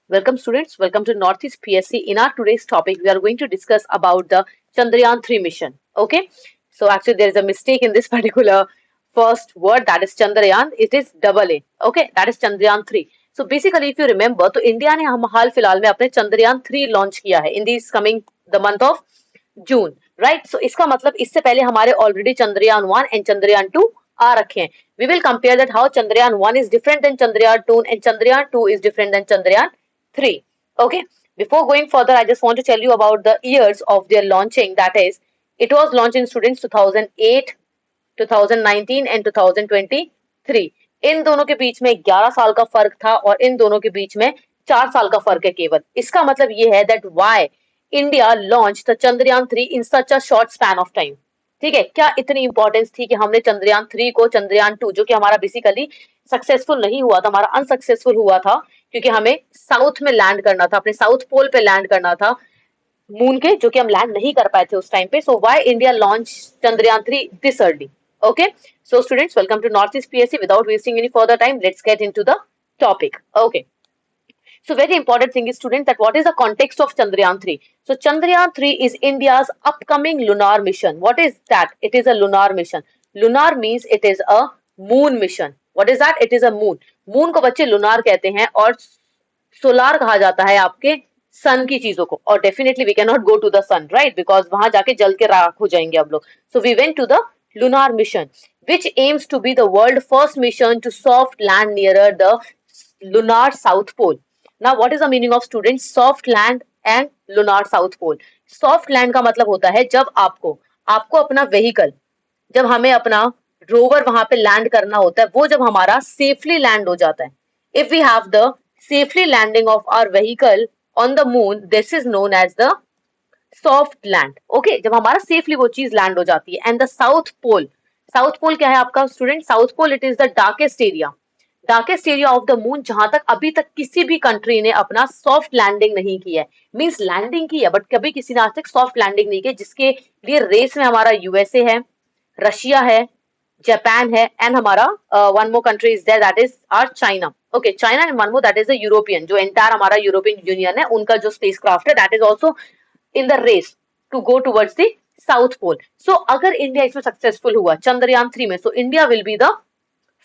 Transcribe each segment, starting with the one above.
Welcome students, welcome to Northeast PSC. In our today's topic, we are going to discuss about the Chandrayaan 3 mission. Okay, so actually there is a mistake in this particular first word, that is Chandrayaan. It is double A. Okay, that is Chandrayaan 3. So basically if you remember, तो India ने हम हाल फिलहाल में अपने Chandrayaan 3 launch किया है in this coming the month of June, right. So इसका मतलब इससे पहले हमारे ऑलरेडी चंद्रयान 1 एंड चंद्रयान 2 आ रखे हैं. We will compare that how Chandrayaan 1 is different than Chandrayaan 2 and Chandrayaan 2 is different than Chandrayaan 3. Okay, before going further, I just want to tell you about the years of their launching. That is, it was launched in students 2008, 2019 and 2023. इन दोनों के बीच में 11 साल का फर्क था और इन दोनों के बीच में 4 साल का फर्क है केवल. इसका मतलब ये है that why India launch the Chandrayaan 3 in such a short span of time. ठीक है, क्या इतनी इंपॉर्टेंस थी कि हमने चंद्रयान 3 को चंद्रयान 2 जो कि हमारा बेसिकली सक्सेसफुल नहीं हुआ था, हमारा अनसक्सेसफुल हुआ था क्योंकि हमें साउथ में लैंड करना था, अपने साउथ पोल पे लैंड करना था मून के, जो कि हम लैंड नहीं कर पाए थे उस टाइम पे. So why India launch Chandrayaan 3 this early. Okay, so students, welcome to Northeast PSC. Without wasting any further time, let's get into the topic. Okay, so very important thing is, student, that what is the context of Chandrayaan 3? So Chandrayaan 3 is India's upcoming lunar mission. What is that? It is a lunar mission. Lunar means it is a moon mission. What is that? It is a moon. Moon को बच्चे lunar कहते हैं और solar कहा जाता है आपके सन की चीजों को. और definitely we can not go to the sun, right, because वहां जाके जल के राख हो जाएंगे अब लोग. So we went to the lunar mission, which aims to be the world first mission to soft land nearer the lunar south pole. Now, what is the meaning of, students, soft land and lunar south pole? Soft land का मतलब होता है जब आपको आपको अपना vehicle, जब हमें अपना रोवर वहां पे लैंड करना होता है, वो जब हमारा सेफली लैंड हो जाता है. If we have the safely landing of our vehicle on the moon, this is known as the soft land. Okay, जब हमारा सेफली वो चीज लैंड हो जाती है. And the south pole, south pole क्या है आपका, student? South pole it is the darkest area, darkest area of the moon, जहां तक अभी तक किसी भी कंट्री ने अपना सॉफ्ट लैंडिंग नहीं की है. मींस लैंडिंग की है बट कभी किसी ने आज तक सॉफ्ट लैंडिंग नहीं की, जिसके लिए रेस में हमारा यूएसए है, रशिया है, जापान है एंड हमारा one more country is there, that is our China. Okay, China and one more, that is the European, जो एंटायर हमारा यूरोपियन यूनियन है, उनका जो स्पेसक्राफ्ट है that is also in the race to go towards the south pole. So अगर India इसमें successful हुआ चंद्रयान 3 में, so India will be the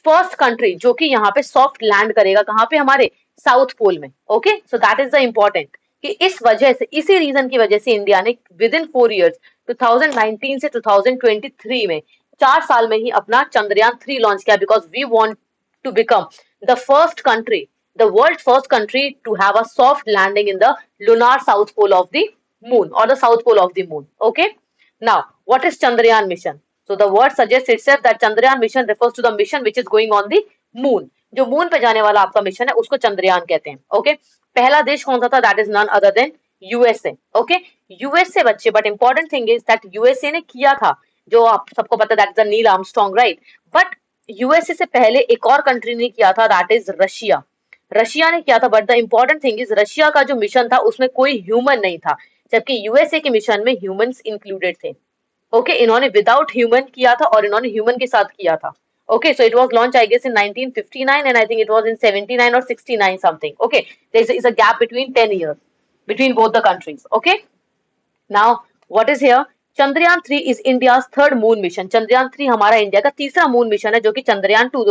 first country जो कि यहाँ पे सॉफ्ट लैंड करेगा. कहाँ पे? हमारे साउथ पोल में. Okay, so that is the important कि इस वजह से, इसी रीजन की वजह से इंडिया ने विद इन 4 ईयर्स 2019 से 2023 में 4 साल में ही अपना चंद्रयान 3 लॉन्च किया, because we want to become the first country, the world's first country to have a soft landing in the lunar south pole of the moon, or the south pole of the moon. Okay, now what is Chandrayaan mission? So the word suggests itself that Chandrayaan mission refers to the mission which is going on the moon. जो moon पे जाने वाला आपका mission है उसको चंद्रयान कहते हैं. Okay, पहला देश कौन सा था? That is none other than USA. Okay, USA बच्चे, but important thing is that USA ने किया था, जो आप सबको पता है, that is the Neil Armstrong, right. But USA से पहले एक और कंट्री ने किया था, दैट इज रशिया. रशिया ने किया था, but the important thing is Russia का जो मिशन था उसमें कोई ह्यूमन नहीं था, जबकि यूएसए के मिशन में ह्यूमंस इंक्लूडेड थे. ओके, इन्होंने विदाउट ह्यूमन किया था और इन्होंने ह्यूमन के साथ किया था. Okay, so it was launch I guess in 1959 and I think it was in 79 और 69 something. Okay, there is a gap between 10 years between both the countries. Okay, now what is here? Chandrayaan 3 is India's third moon mission. Chandrayaan 3 हमारा India का तीसरा moon mission है, जो कि चंद्रयान 2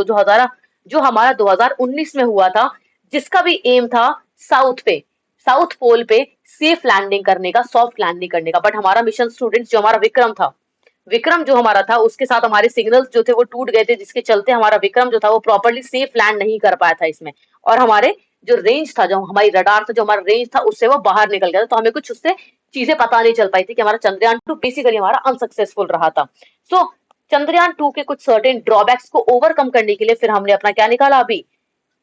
जो हमारा 2019 में हुआ था, जिसका भी एम था साउथ पे, साउथ पोल पे सेफ लैंडिंग करने का, सॉफ्ट लैंडिंग करने का. बट हमारा मिशन, स्टूडेंट्स, जो हमारा विक्रम था, विक्रम जो हमारा था, उसके साथ हमारे सिग्नल्स जो थे वो टूट गए थे, जिसके चलते हमारा विक्रम जो था वो प्रॉपर्ली सेफ लैंड नहीं कर पाया था इसमें. और हमारे जो रेंज था, जो हमारी रडार था, जो हमारा रेंज था, उससे वो बाहर निकल गया था. तो हमें कुछ उससे चीजें पता नहीं चल पाई थी कि हमारा चंद्रयान 2 बेसिकली हमारा अनसक्सेसफुल रहा था. सो चंद्रयान 2 के कुछ सर्टेन ड्रॉबैक्स को ओवरकम करने के लिए फिर हमने अपना क्या निकाला अभी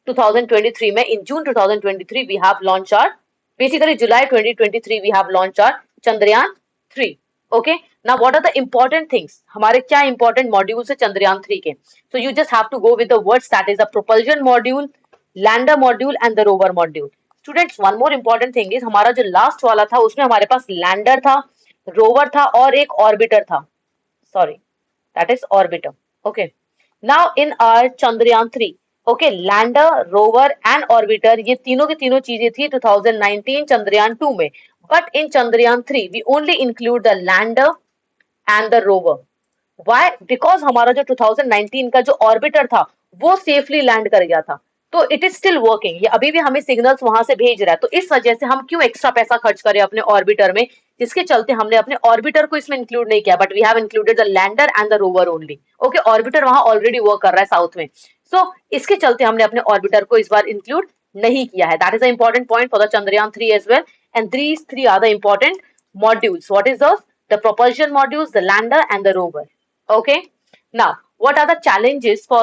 2023 में. In June 2023 we have launch our, basically July 2023 we have launched our Chandrayaan 3. Okay, now what are the important things? हमारे क्या important modules है Chandrayaan 3 के? So you just have to go with the words, that is the propulsion module, lander module and the rover module. Students, one more important thing is, हमारा जो last वाला था उसमें हमारे पास lander था, rover था और एक orbiter था. Sorry, that is orbiter. Okay, now in our Chandrayaan 3 okay, lander, rover and orbiter, ये तीनों की तीनों चीजें थी 2019 चंद्रयान 2 में. But in Chandrayaan 3 we only include the lander and the rover. Why? Because हमारा जो 2019 का जो ऑर्बिटर था वो सेफली लैंड कर गया था, तो इट इज स्टिल वर्किंग, ये अभी भी हमें सिग्नल्स वहां से भेज रहा है. तो इस वजह से हम क्यों एक्स्ट्रा पैसा खर्च करें अपने ऑर्बिटर में, जिसके चलते हमने अपने ऑर्बिटर को इसमें इंक्लूड नहीं किया, but we have included the lander and the rover only. Okay, orbiter वहां ऑलरेडी वर्क कर रहा है साउथ में. सो इसके चलते हमने अपने ऑर्बिटर को इस बार इंक्लूड नहीं किया है. That is the important point for the Chandrayaan 3 as well. And these three are the important modules. What is those? The propulsion modules, the lander and the rover. Okay, now what are the challenges for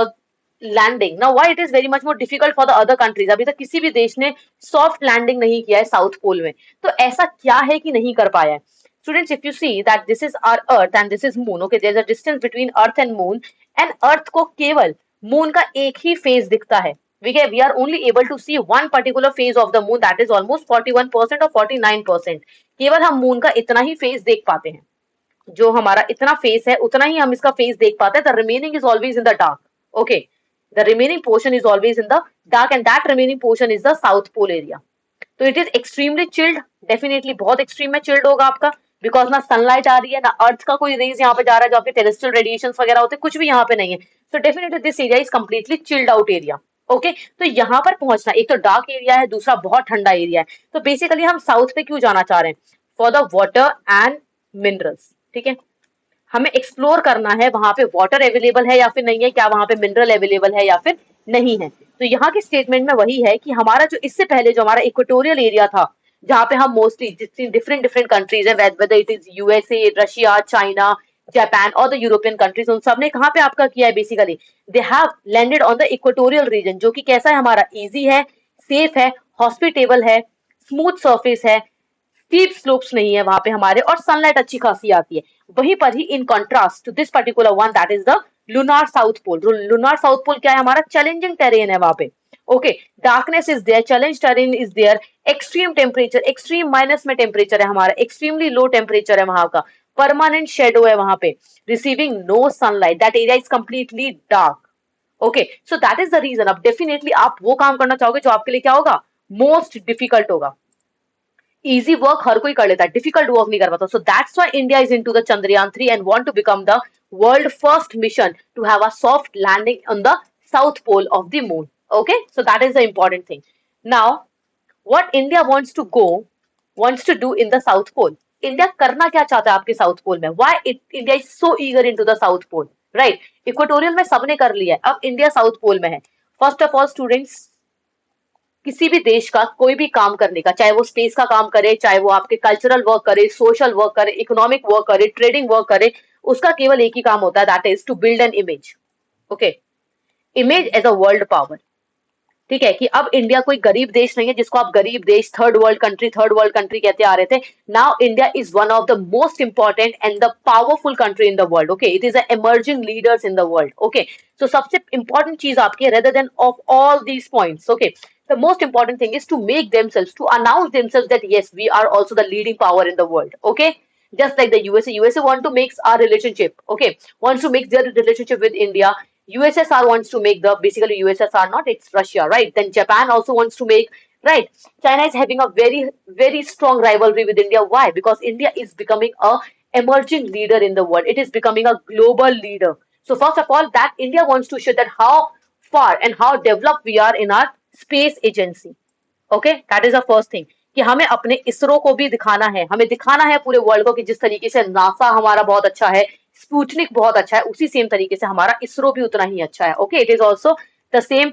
landing? Now why it is very much more difficult for the other countries? अभी तक किसी भी देश ने soft landing नहीं किया है south pole में, तो ऐसा क्या है कि नहीं कर पाया है? Students, if you see that this is our earth and this is moon, okay, there is a distance between earth and moon, and earth को केवल moon का एक ही फेज दिखता है. We are only able to see one particular phase of the moon, that is almost 41% or 49%. केवल हम moon का इतना ही फेज देख पाते हैं, जो हमारा इतना फेस है उतना ही हम इसका फेस देख पाते हैं. The remaining is always in the dark. Okay, the remaining portion is always in the dark and that remaining portion is the south pole area. तो it is extremely chilled, definitely बहुत extreme में chilled होगा आपका, because ना sunlight आ रही है, ना अर्थ का कोई रेज यहाँ पे जा रहा है, जो आपके टेरेस्ट्रियल रेडिएशन वगैरह होते हैं, कुछ भी यहाँ पे नहीं है. So definitely this area is completely chilled out area. Okay, तो यहाँ पर पहुंचना, एक तो डार्क एरिया है, दूसरा बहुत ठंडा एरिया है. तो बेसिकली हम साउथ पे क्यों जाना चाह रहे हैं? For the water and minerals. ठीक है, हमें एक्सप्लोर करना है वहां पे वाटर अवेलेबल है या फिर नहीं है, क्या वहां पे मिनरल अवेलेबल है या फिर नहीं है. तो यहाँ के स्टेटमेंट में वही है कि हमारा जो इससे पहले जो हमारा इक्वेटोरियल एरिया था, जहाँ पे हम मोस्टली जितनी डिफरेंट डिफरेंट कंट्रीज है, weather it is USA, Russia, China, Japan और द यूरोपियन कंट्रीज, उन सब ने कहाँ पे आपका किया है? Basically they have landed on the equatorial region, जो कि कैसा है? हमारा इजी है, सेफ है, हॉस्पिटेबल है, स्मूथ सरफेस है, स्टीप स्लोप्स नहीं है वहां पे हमारे, और सनलाइट अच्छी खासी आती है. वहीं पर ही in contrast to this particular one, that is the lunar south pole. Lunar south pole क्या है? हमारा चैलेंजिंग टेरेन है वहां पे. Okay, darkness is there, challenge terrain is there, extreme temperature, extreme minus में टेम्परेचर है हमारा, एक्सट्रीमली लो टेम्परेचर है वहां का, परमानेंट शेडो है वहां पे, receiving no sunlight, that area is completely dark. Okay, so that is the reason. अब डेफिनेटली आप वो काम करना चाहोगे जो आपके लिए क्या होगा? मोस्ट डिफिकल्ट होगा. इजी वर्क हर कोई कर लेता है, डिफिकल्ट वर्क नहीं कर पाता. So that's why India is into the Chandrayaan 3 and want to become the world first mission to have a soft landing on the south pole of the moon. Okay, so that is the important thing. Now what India wants to do in the south pole. India करना क्या चाहता है आपके south pole में? Why India is so eager into the south pole? Right, equatorial में सबने कर लिया है, अब इंडिया साउथ पोल में है. फर्स्ट ऑफ ऑल स्टूडेंट्स, किसी भी देश का कोई भी काम करने का, चाहे वो स्पेस का काम करे, चाहे वो आपके कल्चरल वर्क करे, सोशल वर्क करे, इकोनॉमिक वर्क करे, ट्रेडिंग वर्क करे, उसका केवल एक ही काम होता है, that is to build an image. Okay, image as a world power. ठीक है, कि अब इंडिया कोई गरीब देश नहीं है जिसको आप गरीब देश, थर्ड वर्ल्ड कंट्री कहते आ रहे थे. Now India is one of the most important and the powerful country in the world. Okay, it is emerging leaders in the world. Okay, so सबसे इंपॉर्टेंट चीज आपकी, rather than of all these points, okay, the most important thing is to make themselves, to announce themselves that yes, we are also the leading power in the world. Okay, just like the USA want to make our relationship, okay, wants to make their relationship with India. USSR wants to make the, basically USSR not, it's Russia, right? Then Japan also wants to make, right? China is having a very very strong rivalry with India. Why? Because India is becoming a emerging leader in the world. It is becoming a global leader. So first of all, that India wants to show that how far and how developed we are in our space agency. Okay, that is the first thing, कि हमें अपने इसरो को भी दिखाना है, हमें दिखाना है पूरे वर्ल्ड को कि जिस तरीके से नासा हमारा बहुत अच्छा है, स्पुतनिक बहुत अच्छा है, उसी सेम तरीके से हमारा इसरो भी उतना ही अच्छा है. Okay, it is also the same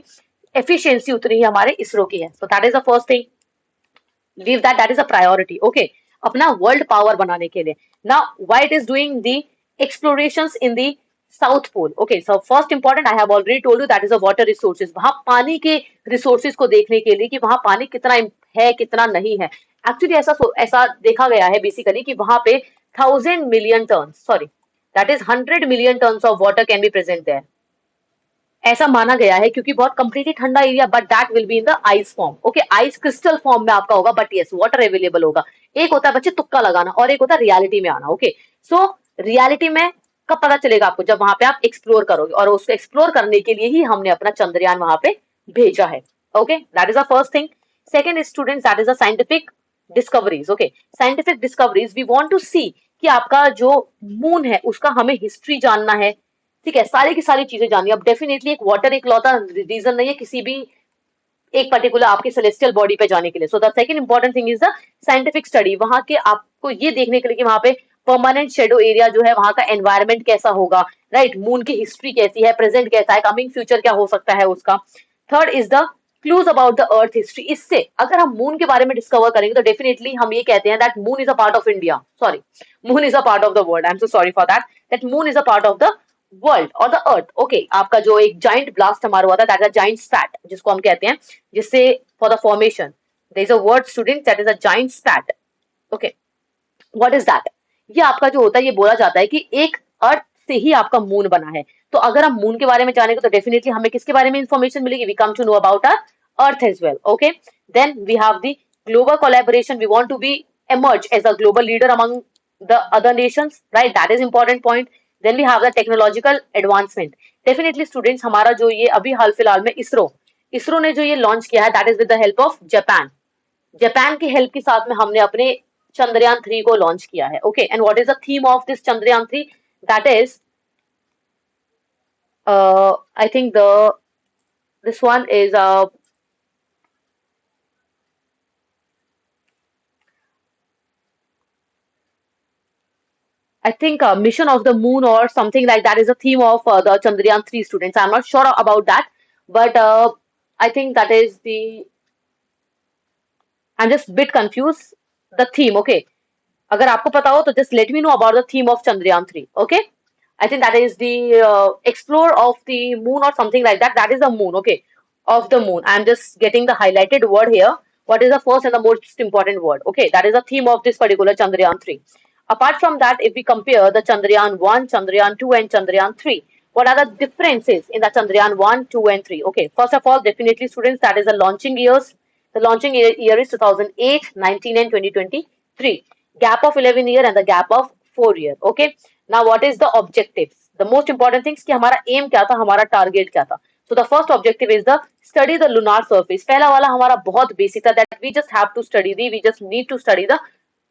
efficiency उतनी ही हमारे इसरो की है. So that is the first thing, leave that is a priority. Okay, अपना वर्ल्ड पावर बनाने के लिए. Now why it is doing the explorations in the south pole. Okay, so first important, I have already told you, that is a water resources. वहां पानी के resources को देखने के लिए कि वहां पानी कितना है कितना नहीं है. एक्चुअली ऐसा देखा गया है बेसिकली कि वहां पे 1,000 million ton, sorry, that is 100 million tons of water can be present there. ऐसा माना गया है क्योंकि बहुत कंप्लीटली ठंडा area, but that will be in the ice form. Okay, ice crystal form में आपका होगा, बट यस, वाटर अवेलेबल होगा. एक होता है बच्चे तुक्का लगाना और एक होता है रियलिटी में आना. ओके, सो रियलिटी में कब पता चलेगा आपको? जब वहां पे आप एक्सप्लोर करोगे, और उसको एक्सप्लोर करने के लिए ही हमने अपना चंद्रयान वहां पे भेजा है। Okay, that is the first thing. Second student, that is the scientific discoveries. Okay, scientific discoveries, we want to see कि आपका जो मून है उसका हमें हिस्ट्री जानना है। ठीक है, सारी की सारी चीजें जाननी है। अब डेफिनेटली एक वाटर एक लौता रीजन नहीं है किसी भी एक पर्टिकुलर आपके सेलेस्टियल बॉडी पे जाने के लिए। So the second important thing is the scientific study. वहां के आपको ये देखने के लिए कि वहां पे परमानेंट शेडो एरिया जो है, वहां का एनवायरमेंट कैसा होगा, राइट, मून की हिस्ट्री कैसी है, प्रेजेंट कैसा है, कमिंग फ्यूचर क्या हो सकता है उसका। Third is the clues about the earth history. इससे अगर हम मून के बारे में डिस्कवर करेंगे तो डेफिनेटली हम ये कहते हैं that moon is a part of India, sorry, moon is a part of the world, I am so sorry for that, that moon is a part of the world और the earth. Okay, आपका जो एक giant blast हमारा हुआ था, that is a giant spat जिसको हम कहते हैं, जिससे for the formation there is a word student, that is a giant spat. Okay, what is that? ये आपका जो होता है, ये बोला जाता है कि एक अर्थ से ही आपका मून बना है। तो अगर हम मून के बारे में जानेंगे तो डेफिनेटली हमें किसके बारे में इंफॉर्मेशन मिलेगी? We come to know about our earth as well. Okay, then we have the global collaboration. We want to be emerge as a global leader among the other nations, right? That is important point. Then we have the technological advancement. Definitely students, हमारा जो ये अभी हाल फिलहाल में इसरो ने जो ये launch किया है, that is with the help of Japan. Japan की हेल्प के साथ में हमने अपने चंद्रयान 3 को लॉन्च किया है। Okay, and what is the theme of this Chandrayaan 3? That is I think the this one is I think mission of the moon or something like that is the theme of the Chandrayaan 3 students. I'm not sure about that, but I think that is the. I'm just bit confused. The theme, okay. अगर आपको पता हो तो just let me know about the theme of Chandrayaan 3. Okay, I think that is the explore of the moon or something like that. That is the moon. Okay, of the moon. I'm just getting the highlighted word here. What is the first and the most important word? Okay, that is the theme of this particular Chandrayaan 3. Apart from that, if we compare the Chandrayaan 1, Chandrayaan 2 and Chandrayaan 3, what are the differences in the Chandrayaan 1, 2 and 3? Okay, first of all, definitely students, that is the launching years. The launching year is 2008, 19 and 2023. Gap of 11 year and the gap of 4 year. Okay, now what is the objectives? The most important things कि हमारा aim क्या था, हमारा target क्या था. So the first objective is the study the lunar surface. पहला वाला हमारा बहुत basic था, that we just have to study we just need to study the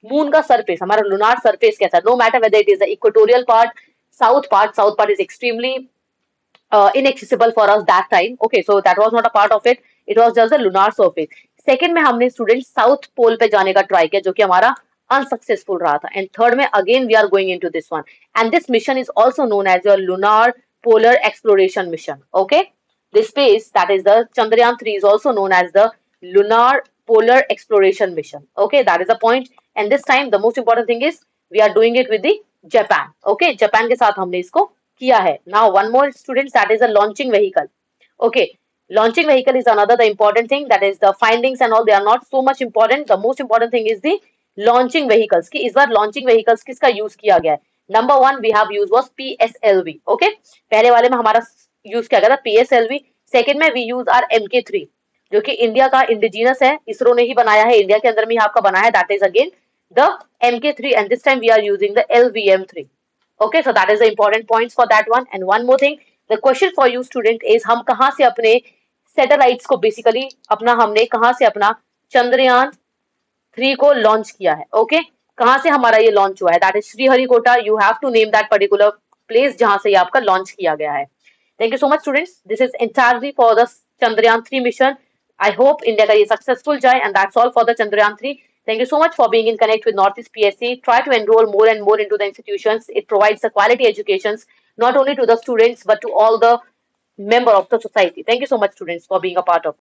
moon का सरफेस, हमारा लुनार सरफेस कैसा, no matter whether it is the equatorial part, south part is extremely inaccessible for us that time. Okay, so that was not a part of it. It was just the lunar surface. Second में हमने student south पोल पे जाने का try किया, जो कि हमारा unsuccessful रहा था। एंड थर्ड में again we are going into this one, and this mission is also known as your lunar polar exploration mission. Okay, this space, that is the Chandrayaan 3, is also known as the lunar polar exploration mission. Okay, that is the point. And this time the most important thing is we are doing it with the Japan. Okay, Japan के साथ हमने इसको किया है. Now one more students, that is a launching vehicle. Okay, launching vehicle is another the important thing, that is the findings and all, they are not so much important. The most important thing is the launching vehicles कि इस बार launching vehicles किसका use किया गया है. Number one we have use was PSLV. Okay, पहले वाले में हमारा यूज किया गया था PSLV. सेकंड में वी यूज आर MK3, जो कि इंडिया का इंडिजिनस है, इसरो ने ही बनाया है, इंडिया के अंदर में ही आपका बना है, that is again the MK3, and this time we are using the LVM3. Okay, so that is the important points for that one. And one more thing, the question for you student is हम कहाँ से अपने satellites को basically अपना हमने कहाँ से अपना चंद्रयान 3 को लॉन्च किया है. ओके, कहाँ से हमारा ये लॉन्च हुआ है, that is Sriharikota. You have to name that particular place जहां से ये आपका लॉन्च किया गया है. Thank you so much students, this is entirely for the Chandrayaan 3 मिशन. आई होप इंडिया का ये सक्सेसफुल जाए, and that's all for the Chandrayaan 3. Thank you so much for being in connect with Northeast PSC. Try to enroll more and more into the institutions. It provides the quality educations not only to the students but to all the member of the society. Thank you so much students for being a part of